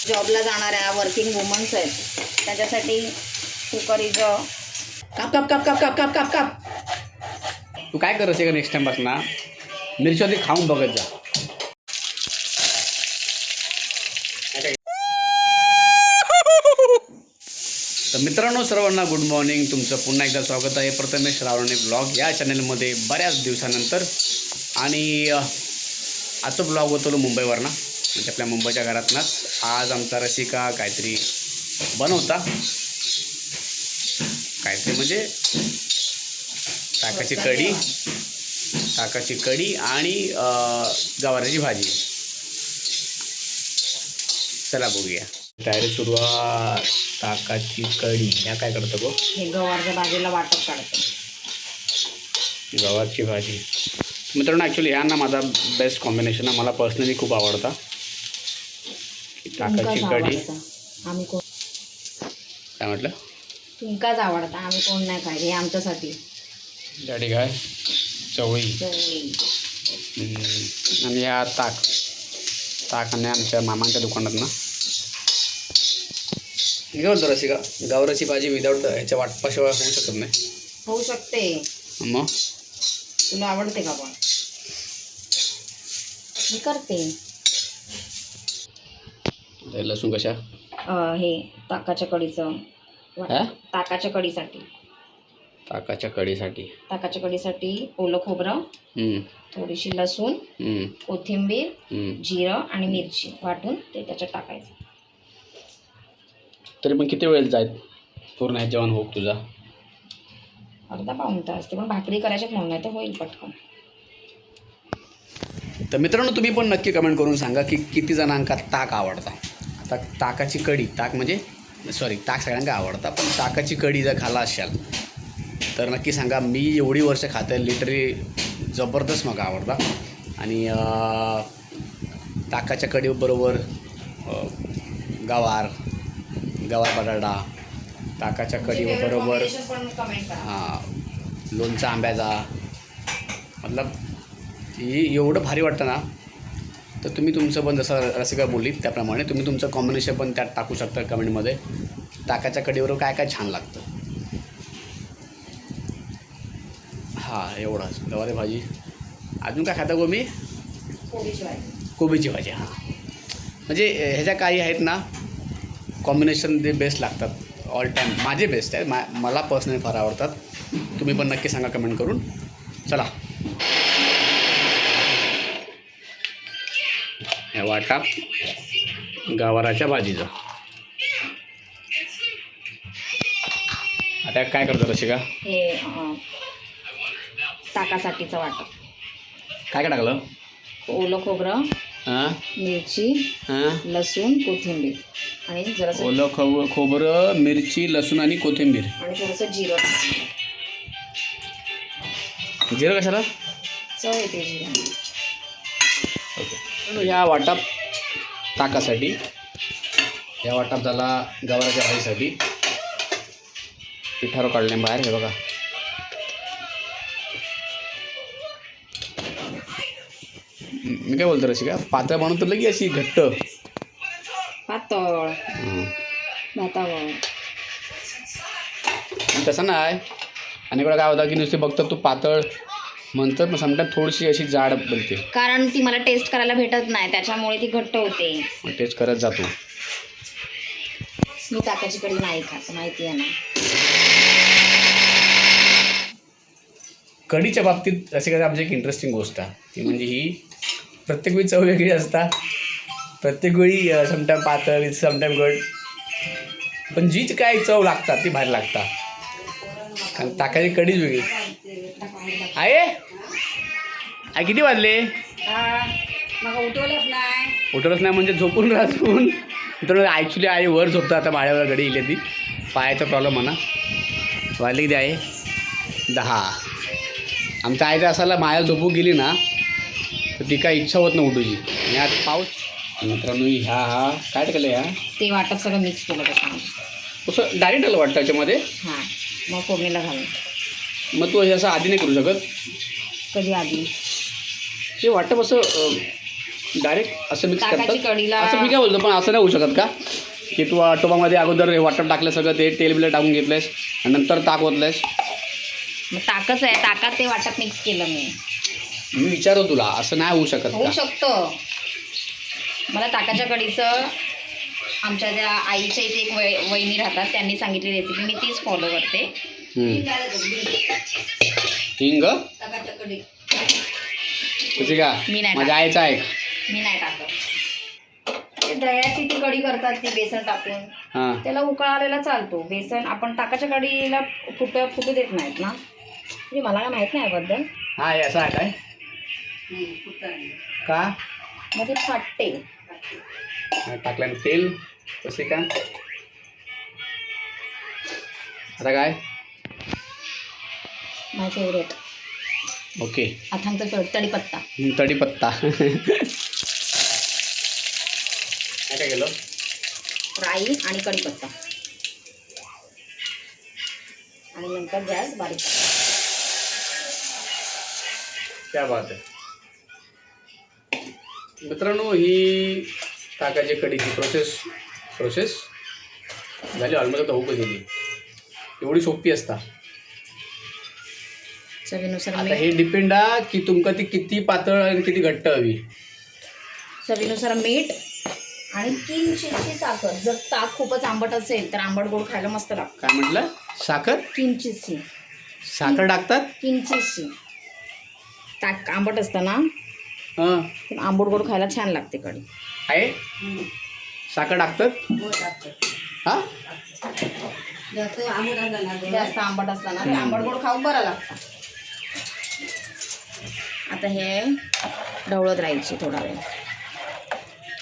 जॉबला जाणाऱ्या working women's आहेत त्याच्यासाठी कुकर इज अ काप काप काप काप काप काप काप काप. तू काय करत का नेक्स्ट टाइम पासून मिरची खाऊन बघत जा. तर मित्रांनो सर्वांना गुड मॉर्निंग. तुमचं पुन्हा एकदा स्वागत आहे प्रथमेश रावणे ब्लॉग या चॅनलमध्ये बऱ्याच दिवसानंतर. आणि आजचं ब्लॉग होतो मुंबईवरनं, म्हणजे आपल्या मुंबईच्या घरातनंच. आज आमचा रसिका काहीतरी बनवता, काहीतरी म्हणजे ताकाची कढी आणि गवाराची भाजी. चला बघूया. तयारी सुरुवात. ताकाची कढी. ह्या काय करतो गो? हे गवारच्या भाजीला वाटप काढतो. गवारची भाजी मित्रांनो ॲक्च्युली ह्या ना माझा बेस्ट कॉम्बिनेशन आहे. मला पर्सनली खूप आवडता ताकाची कढी. आम्ही कोण काय म्हटलं? तुमकाच आवडता, आम्ही कोण नाही खाय. हे आमच्यासाठी. गाडी काय चवळी आणि ह्या ताक आणि आमच्या मामांच्या दुकानात ना हे बोलतो रसिका, गावराची भाजी विदाऊट ह्याच्या वाटपाशिवाय होऊ शकत नाही. होऊ शकते. मग तुला आवडते का? पण मी करते. लसूण कशा? हे ताकाच्या कढीचं. ताकाच्या कढीसाठी ओलं खोबरं, थोडीशी लसूण, कोथिंबीर, जिरं आणि मिरची वाटून ते त्याच्यात टाकायचं. तरी पण किती वेळ जाईल पूर्ण हे जेवण होऊ तुझा? अर्धा पाऊण तास. ते पण भाकरी करायच्यात म्हणून, नाही तर होईल पटकन. तर मित्रांनो तुम्ही पण नक्की कमेंट करून सांगा की किती जणांका ताक आवडता. आता ताकाची कढी, ताक सगळ्यांना आवडता, पण ताकाची कढी जर खाला असाल तर नक्की सांगा. मी एवढी वर्ष खाते, लिटरली जबरदस्त मला आवडता. आणि ताकाच्या कढीबरोबर गवार बटाटा, ताकाच्या कढीबरोबर लोणचा आंब्याचा, मतलब ही एवढं भारी वाटतं ना. तर तुम्ही तुमचं पण जसं रसिका बोलली त्याप्रमाणे तुम्ही तुमचं कॉम्बिनेशन पण त्यात टाकू शकता कमेंटमध्ये. ताकाच्या कढीबरोबर काय काय छान लागतं. एवढंच. गवारी भाजी. अजून काय खाता गो मी? कोबीची भाजी. म्हणजे ह्याच्या काही आहेत ना कॉम्बिनेशन जे बेस्ट लागतात ऑल टाईम. माझे बेस्ट आहे. मला पर्सनली फार आवडतात. तुम्ही पण नक्की सांगा कमेंट करून. चला हे वाटा गवाराच्या भाजीचं. आता काय करतो रसिका? हे ताकासाठीचं वाटप. काय टाकलं? ओलं खोबरं, मिरची, लसूण, कोथिंबीर आणि जरासं ओलं खोबरं, मिरची, लसूण आणि कोथिंबीर आणि थोडंसं जिरं. जिरं कशाला? चव येते जिरं. ओके. ह्या वाटप ताकासाठी, ह्या वाटप झाला गवाराच्या भाजीसाठी. पिठावर काढले बाहेर. हे बघा मी काय बोलतो रसिका, पातळ बनवतो लगी अशी घट्ट पातळ भातावर तसं नाही. आणि इकडं काय होतं की नुसते बघतात तू पातळ म्हणतात, मग समजा थोडीशी अशी जाड बनते. कारण ती मला टेस्ट करायला भेटत नाही, त्याच्यामुळे ती घट्ट होते. मग टेस्ट करत जातो. मी ताकाची कढी नाही खात, माहिती आहे ना. कढीच्या बाबतीत असे काय आमची एक इंटरेस्टिंग गोष्ट आहे ती म्हणजे ही प्रत्येक वेळी चव वेगळी असतात. प्रत्येक वेळी समटाईम पातळ, समटाईम गड, पण जीच काय चव लागतात ती बाहेर लागतात. कारण ताकाची कढीच वेगळी आहे. किती वाजले? उठवलंच नाही म्हणजे झोपून राहून. मित्रांनो ॲक्च्युली आई वर झोपतं. आता माळ्यावर गडी इले ती पायाचा प्रॉब्लेम म्हणा. वाजले किती आहे? 10. आमच्या आईचा असाला माया झोपून गेली ना तर ती काय इच्छा होत नाही उठूची. आणि आज पाऊस. मित्रांनो ह्या काय टाकलं? ह्या ते वाटप सगळं मिक्स केलं त्याच्यामध्ये. तसं डायरेक्ट आलं वाटतं त्याच्यामध्ये. मग फोडणीला घालून. मग तू हे असं आधी नाही करू शकत? कधी आधी? हे वाटप असं डायरेक्ट असं मिक्स ताकाची करतात. कढीला असं मी काय बोलतो, पण असं नाही होऊ शकत का की तू टोपामध्ये अगोदर वाटप टाकलं सगळं, ते तेल बिल टाकून घेतलंयस आणि नंतर ताक ओतलंयस? मग ताकच आहे, ताकात ते वाटप मिक्स केलं मी विचारतो तुला, असं नाही होऊ शकत होऊ का? शकतं. मला ताकाच्या कढीचं आमच्या त्या आईच्या इथे एक वहिनी राहतात, त्यांनी सांगितली रेसिपी, मी तीच फॉलो करते. हिंग ताकाच्या कढी तुझी का? मी नाही माझ्या आईचं आहे. मी नाही टाकत. ते दह्याची ती कढी करतात ती बेसन टाकून, हां त्याला उकळ आलेला चालतो. बेसन आपण ताकाच्या कढीला फुटू देत नाहीत ना, म्हणजे मला काय माहित नाही याबद्दल. हां हे असं आहे काय का? मग ते फाटते. टाकल्यानं तेल कसे का? आता काय? माय फेवरेट. ओके. अथांगचा फेवरेट कढीपत्ता. कढीपत्ता. काय केलं? राई आणि कढीपत्ता आणि नंतर गॅस बारीक. क्या बात आहे मित्रांनो, ही ताकाची कढीची प्रोसेस झाली ऑलमोस्ट. आता होऊ गेली, एवढी सोपी असता. चवीनुसार आता मीठ. हे डिपेंड आहे की तुमका ती किती पातळ आणि किती घट्ट हवी. चवीनुसार मीठ आणि किंचितशी साखर. जर ताक खूपच आंबट असेल तर आंबट गोड खायला मस्त लागतं. काय म्हटलं? साखर? किंचितशी साखर टाकतात? किंचितशी. ताक आंबट असतं ना, हां पण आंबट गोड खायला छान लागते कढी. आहे. साखर टाकतात? हां जास्त आंबट असतं ना, ते आंबट गोड खाऊ बरं लागतं. आता हे ढवळत राहायची थोडा वेळ.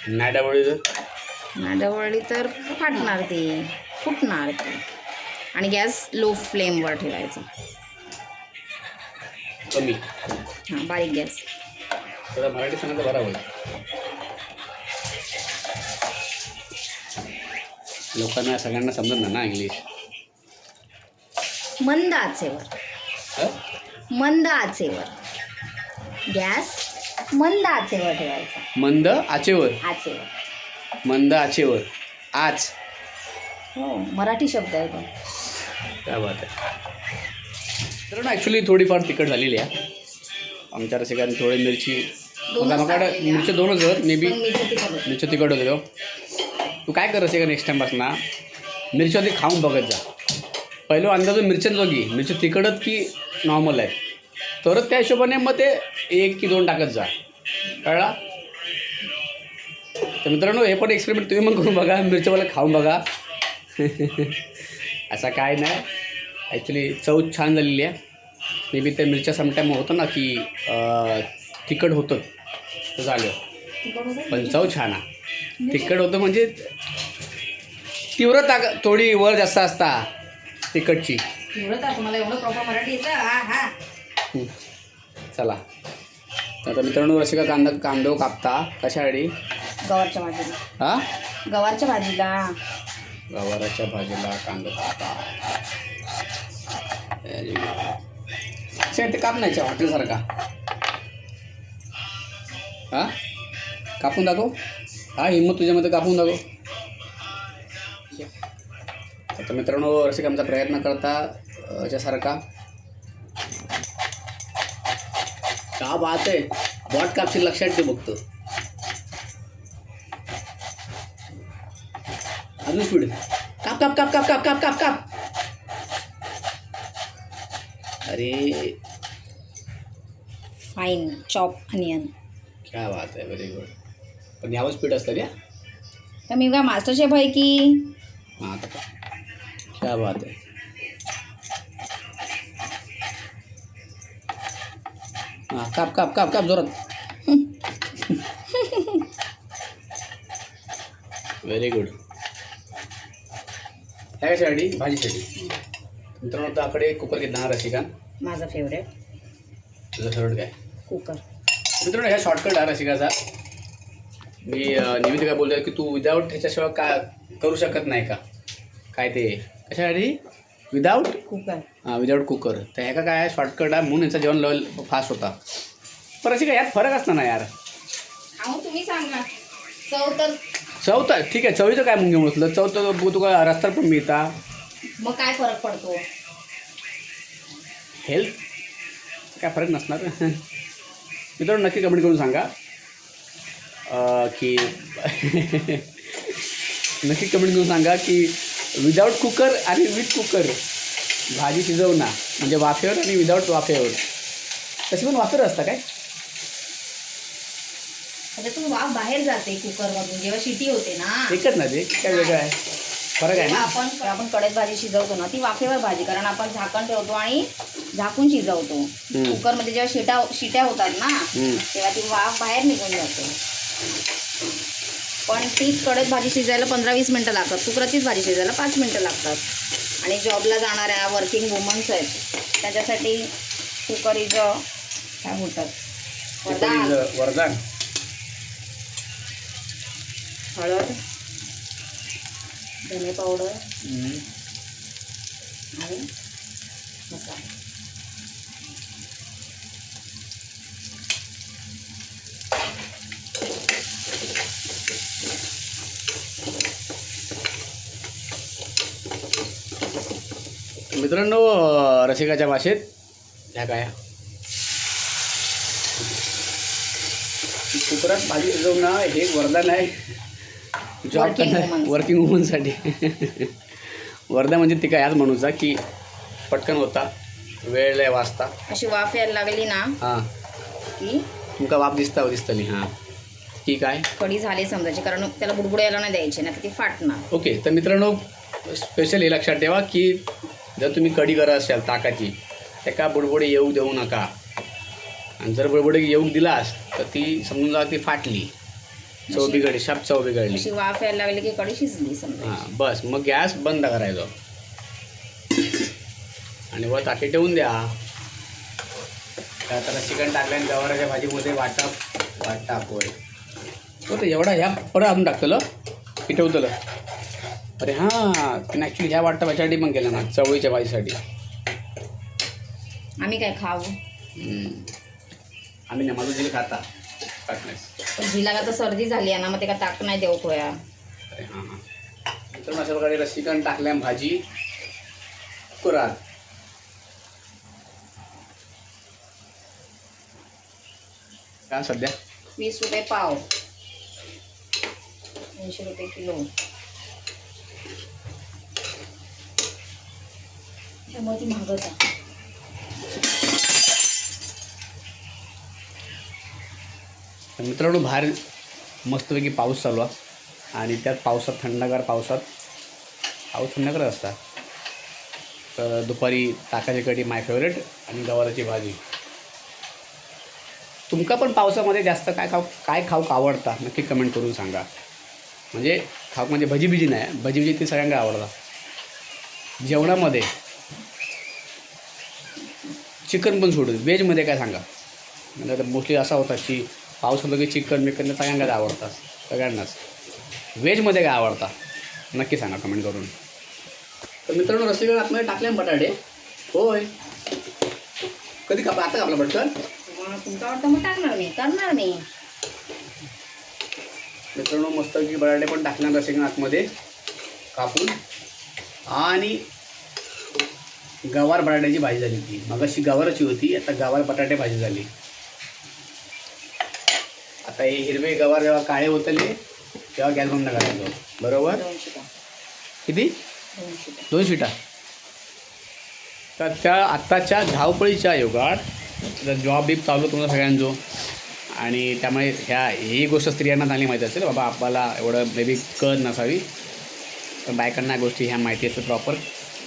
नाही डबळीचं ढवळली तर फाटणार ती, फुटणार ती. आणि गॅस लो फ्लेमवर ठेवायचा. कमी. हां बारीक गॅस. थोडा मराठी सांगा तर बरा होईल. लोकांना सगळ्यांना समजत ना इंग्लिश. मंद आचेवर. मंद आचेवर गॅस मंद आचेवर ठेवायचा. मंद आचेवर. मंद आचेवर. आच. हो मराठी शब्द आहे तो. काय बात आहे. तर ना ॲक्च्युली थोडीफार तिखट झालेली आहे आमच्या रसिकांनी. थोडी मिरची माझ्याकडे मिरची 2च आहेत मे बी. मिरची तिखट होते हो. तू काय कर रसिका, नेक्स्ट टाईमपासून ना मिरची आधी खाऊन बघत जा. पहिलं अंदाज मिरच्याच बघी मिरची तिखटत की नॉर्मल आहे, तरच त्या हिशोबाने मग ते 1 की 2 टाकत जा. कळला? तर मित्रांनो, हे पण एक्सपेरिमेंट तुम्ही पण करून बघा, मिरच्यावाला खाऊन बघा. असं काय नाही, ॲक्च्युली चव छान झालेली आहे. मे बी त्या मिरच्या समटाईम होतं ना की तिखट होतं तर झालं, पण चव छान आहे. तिखट होतं म्हणजे तीव्रता थोडी वर जास्त असता तिखटची. तीव्रता तुम्हाला एवढं प्रॉपर मराठी येतं? हा हा. चला आता मित्रांनो, रसिका कांदा कापता कशासाठी? गवारच्या भाजीला. हां गवारच्या भाजीला. गवाराच्या भाजीला कांदा कापता. ते कापण्याच्या हॉटेलसारखा. हां कापून दाखव. हा हिंमत तुझ्यामध्ये कापून दाखव. आता मित्रांनो, रसिका आमचा प्रयत्न करता याच्यासारखा. का बात आहे. बॉट कापशील लक्षात ठेव बघतो. अजून स्पीड. काप काप काप काप काप काप काप काप. अरे फाईन चॉप अनियन. क्या बात आहे, व्हेरी गुड. पण यावं स्पीड असतं क्या? तर मी काय मास्टर शेफ आहे की? हां आता क्या बात आहे. हां काप काप काप काप जोरात. Very good. ह्या कशासाठी? भाजीसाठी. मित्रांनो, आता आकडे कुकर घेतला रसिका. माझा फेवरेट. तुझं फेवरेट काय? कुकर. मित्रांनो, ह्या शॉर्टकट आहे रसिकाचा. मी नेहमी काय बोलतो की तू विदाऊट ह्याच्याशिवाय काय करू शकत नाही का? काय ते कशासाठी? Without cooker. हां विदाऊट कुकर. तर ह्या काय आहे, शॉर्टकट आहे म्हणून याचं जेवण लेवल फास्ट होता. पण रसिका यात फरक असणार ना यार. अहो तुम्ही सांगा. चव तर चव तर ठीक आहे, चवीचं काय मग घेऊन बसलं, चव तर तुका रस्त्यावर पण मिळता. मग काय फरक पडतो? हेल्थ काय फरक नसणार. मित्रांनो नक्की कमेंट करून सांगा की नक्की कमेंट करून सांगा की विदाऊट कुकर आणि विथ कुकर भाजी शिजवणं म्हणजे वाफेवर आणि विदाऊट वाफेवर तशी पण वाफेवर असतं काय? त्याच्यातून वाफ बाहेर जाते कुकरमधून जेव्हा शिटी होते ना. एकच ना ते काय वेगळं आहे, फरक आहे जेव्हा ना. आपण कढईत भाजी शिजवतो ना ती वाफेवर भाजी, कारण आपण झाकण ठेवतो आणि झाकून शिजवतो. कुकरमध्ये जेव्हा शिट्या होतात ना तेव्हा ती वाफ बाहेर निघून जाते. पण तीच कढईत भाजी शिजायला 15-20 मिनटं लागतात, कुकरातलीच भाजी शिजायला 5 मिनटं लागतात. आणि जॉबला जाणाऱ्या वर्किंग वुमन्स आहेत त्याच्यासाठी कुकर इज काय बोलतात वरदान. हळद, धने पावडर आणि मसाला. मित्रांनो रसिकाच्या भाषेत ह्या काय कुकरात भाजी शिजवणं हे एक वरदान आहे जॉब करणार वर्किंग वुमनसाठी. वरदान म्हणजे ती काय याच म्हणूचा की पटकन होता, वेळ लय वाचता. अशी वाफ यायला लागली ना हां की तुमका वाफ दिसतली. हां की काय कढी झाली समजायची, कारण त्याला बुडबुड यायला नाही द्यायचे ना, तर ती फाटणार. ओके. तर मित्रांनो स्पेशल हे लक्षात ठेवा की जर तुम्ही कढी करत असाल ताकाची त्याका बुडबुडी येऊ देऊ नका. आणि जर बुडबुडी येऊ दिलास तर ती समजून जा ती फाटली, चव बिघडली, शाप चव बिघडली. अशी वाफ यायला लागली की कढी शिजली समजा. हां बस मग गॅस बंद करायचा आणि वर ताटे ठेवून द्या. आता चिकन टाकल्याने गवाराच्या भाजीमध्ये वाटा पोय तो तर एवढा ह्या परत आणून टाकतलं की ठेवतलं. अरे हां तिने ॲक्च्युली ह्या वाटा भाजीसाठी पण केलं ना, चवळीच्या भाजीसाठी. आम्ही काय खाऊ? आम्ही नाही, माझं जिले खाता टाकण्यास. पण जिला का तर सर्दी झाली आहे ना, मग ते का ताक नाही देऊ खोया. अरे हां हां. मित्रांनो अशा प्रकारे चिकन टाकल्या भाजी कुकरात. का सध्या 20 रुपये पाव, 80 रुपये किलो. त्यामुळे ती महागच आहे. मित्रांनो बाहेर मस्तपैकी पाऊस चालू आहे आणि त्यात पावसात थंडगार पाऊस थंडगार असता. तर दुपारी ताकाची कढी माय फेवरेट आणि गवाराची भाजी. तुमका पण पावसामध्ये जास्त काय खाऊ आवडता नक्की कमेंट करून सांगा. म्हणजे खाऊ म्हणजे भजी नाही, भजी ती सगळ्यांना आवडतात. जेवणामध्ये चिकन पण सोडून व्हेजमध्ये काय सांगा. म्हणजे मोस्टली असा होता की पाऊस होतो की चिकन सगळ्यांनाच आवडतात, सगळ्यांनाच. व्हेजमध्ये काय आवडता नक्की सांगा कमेंट करून. तर मित्रांनो रस्त्यावर आतमध्ये टाकले बटाटे. होय कधी कापला? आता कापला पटकन? तुमचा आवडता मग करणार मी. मित्रांनो मस्त की बटाटे पण टाकल्या रस्त्याच्या आतमध्ये कापून. आणि गवार बटाट्याची भाजी झाली ती. मग अशी गवाराची होती, आता गवार बटाटे भाजी झाली. आता हे हिरवे गवार जेव्हा काळे होतले तेव्हा गॅस बंद करायचो. बरोबर? 2 शिटा. किती? 2 शिटा. तर त्या आत्ताच्या धावपळीच्या युगात जर जॉब बीप चालू तुम्हाला सगळ्यांचो आणि त्यामुळे ही गोष्ट स्त्रियांना चांगली माहिती असेल. बाबा आपल्याला एवढं मे बी कळत नसावी, पण बायकांना गोष्टी ह्या माहिती असतात प्रॉपर.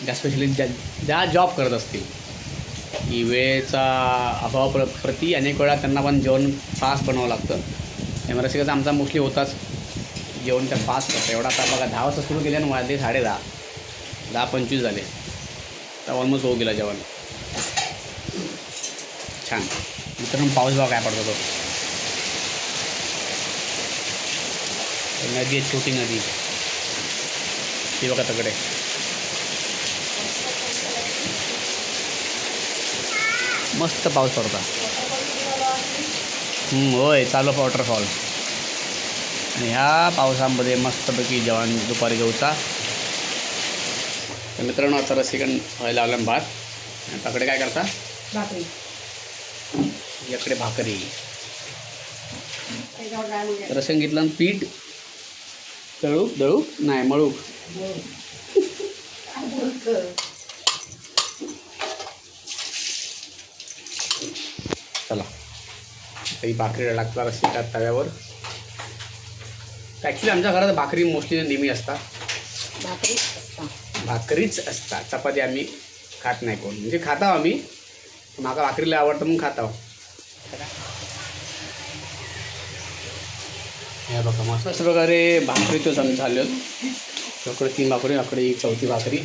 ज्या स्पेशली ज्या जॉब करत असतील की वेळेचा अभाव प्रति अनेक वेळा त्यांना पण जेवण फास्ट बनावं लागतं. त्यामुळे रसिकाचा आमचा मोस्टली होताच जेवण त्या फास्ट करतं. एवढा आता बघा 10 वाजता सुरू केल्यानं वाजले 10:30, 10:25 झाले. तर ऑलमोस्ट होऊ गेला जेवण. छान. मित्रांनो पाऊस बघा काय पडतो तो. नदी आहे, छोटी नदी ती बघा तकडे. मस्त पाऊस पडता. होय चालू वॉटरफॉल. आणि ह्या पावसामध्ये मस्तपैकी जेवण दुपारी जेवचा. तर मित्रांनो आता रसिकन व्हायला लावला भात आणि त्याकडे काय करता भाकरी याकडे भाकरी. रसिकन घेतलं पीठ दळू नाही मळू. चला ही भाकरी लागतात रसिका तव्यावर. ॲक्च्युली आमच्या घरात भाकरी मोस्टली नेहमी असतात. भाकरीच असतात. चपाती आम्ही खात नाही कोण. म्हणजे खाता आम्ही माका भाकरीला आवडतं म्हणून खाता. हे बघा मस्त अशा प्रकारे भाकरी तो झालं. इकडे 3 भाकरी इकडे एक 4थी भाकरी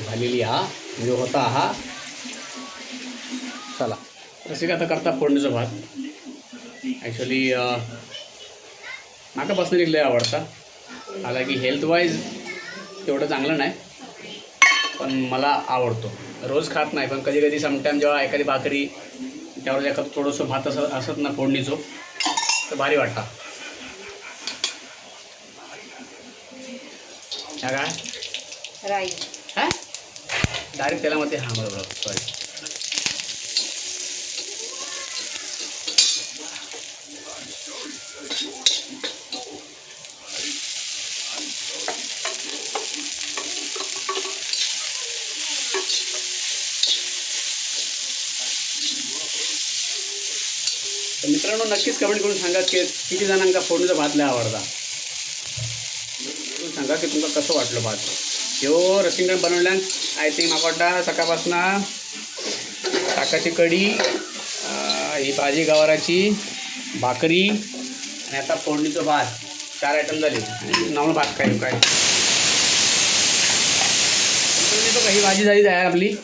झालेली. हा जो होता हा. चला रसिका आता करता फोडणीचा भात. ॲक्च्युली माका पर्सनली लय आवडता. हालाकी हेल्थ वाईज तेवढं चांगलं नाही पण मला आवडतो. रोज खात नाही पण कधी कधी समटाईम जेव्हा एखादी भाकरी त्यावर एखादं थोडंसं भात असत ना फोडणीचं तर भारी वाटतं. ह्या काय राई हां डायरेक्ट तेलामध्ये. हां बरोबर सॉरी. तर मित्रांनो नक्कीच कमेंट करून सांगा की किती जणांका फोडणीचा भात लय आवडता. सांगा की तुमका कसं वाटलं भात. ह्यो रसिंगण बनवल्यान आय थिंक म्हाका वाटता सकाळपासून ताकाची कढी, ही भाजी गवाराची, भाकरी आणि आता फोडणीचं भात 4 आयटम झाले. आणि नॉर्मल भात काय ही भाजी झाली तयार आपली.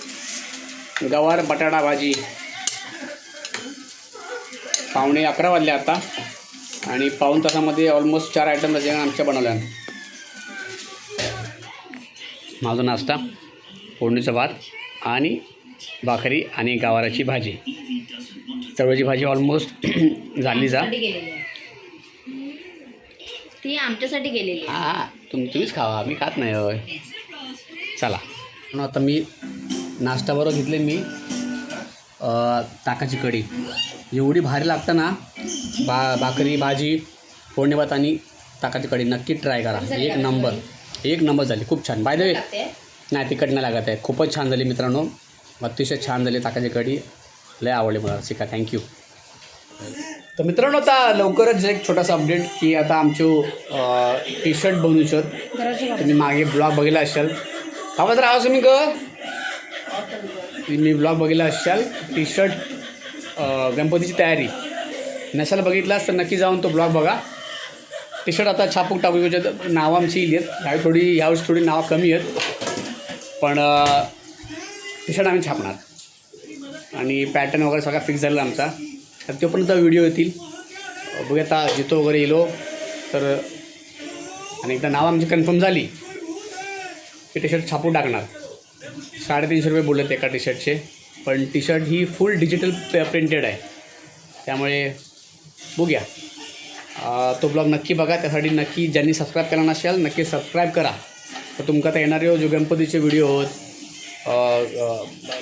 गवार बटाटा भाजी. 11:15 वाजले आता आणि पाऊण तासामध्ये ऑलमोस्ट 4 आयटम झाले आमच्या बनवल्या. माझा नाश्ता फोडणीचा भात आणि भाकरी आणि गवाराची भाजी. चवळीची भाजी ऑलमोस्ट झाली जा. ती आमच्यासाठी गेलेली. हां तुम्हीच खावा आम्ही खात नाही होय. चला म्हणून आता मी नाश्त्याबरोबर घेतले मी ताकाची कढी. एवढी भारी लागतं ना भाकरी भाजी फोडणी भात आणि ताकाची कढी. नक्की ट्राय करा. एक नंबर झाली. खूप छान. बाय द वे नाही तिखट नाही लागत आहे. खूपच छान झाली मित्रांनो. अतिशय छान झाली ताकाची कढी. लय आवडली मला शिका. थँक्यू. तर मित्रांनो आता लवकरच एक छोटासा अपडेट की आता आमचे टी शर्ट बनवू शकत. तुम्ही मागे ब्लॉग बघितला असाल. बाबा तर आवाज तुम्ही मी ब्लॉग बघितला असाल. टी शर्ट गणपतीची तयारी नसाला बघितलास तर नक्की जाऊन तो ब्लॉग बघा. टी शर्ट आता छापूक टाकू. नावं आमची येत यावेळेस थोडी नावं कमी आहेत पण टी शर्ट आम्ही छापणार आणि पॅटर्न वगैरे सगळा फिक्स झालेला आमचा. तर तोपर्यंत व्हिडिओ येतील. बघूया आता जितो वगैरे येलो तर आणि एकदा नाव आमची कन्फर्म झाली की टी शर्ट छापून टाकणार. 350 रुपये बोलत एका टी शर्टचे. पण टी शर्ट ही फुल डिजिटल प्रिंटेड आहे त्यामुळे बघूया. तो ब्लॉग नक्की बघा. त्यासाठी नक्की ज्यांनी सबस्क्राईब केला नसेल नक्की सबस्क्राईब करा. तर तुमका आता येणारे जो गणपतीचे व्हिडिओ होत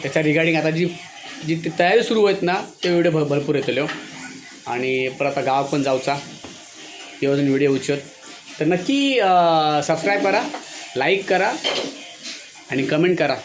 त्याच्या रिगार्डिंग आता जी तयारी सुरू आहेत ना ते व्हिडिओ भरपूर येतलो. आणि परत आता गावात पण जाऊचा तेव्हा अजून व्हिडिओ उचत. तर नक्की सबस्क्राईब करा, लाईक करा आणि कमेंट करा.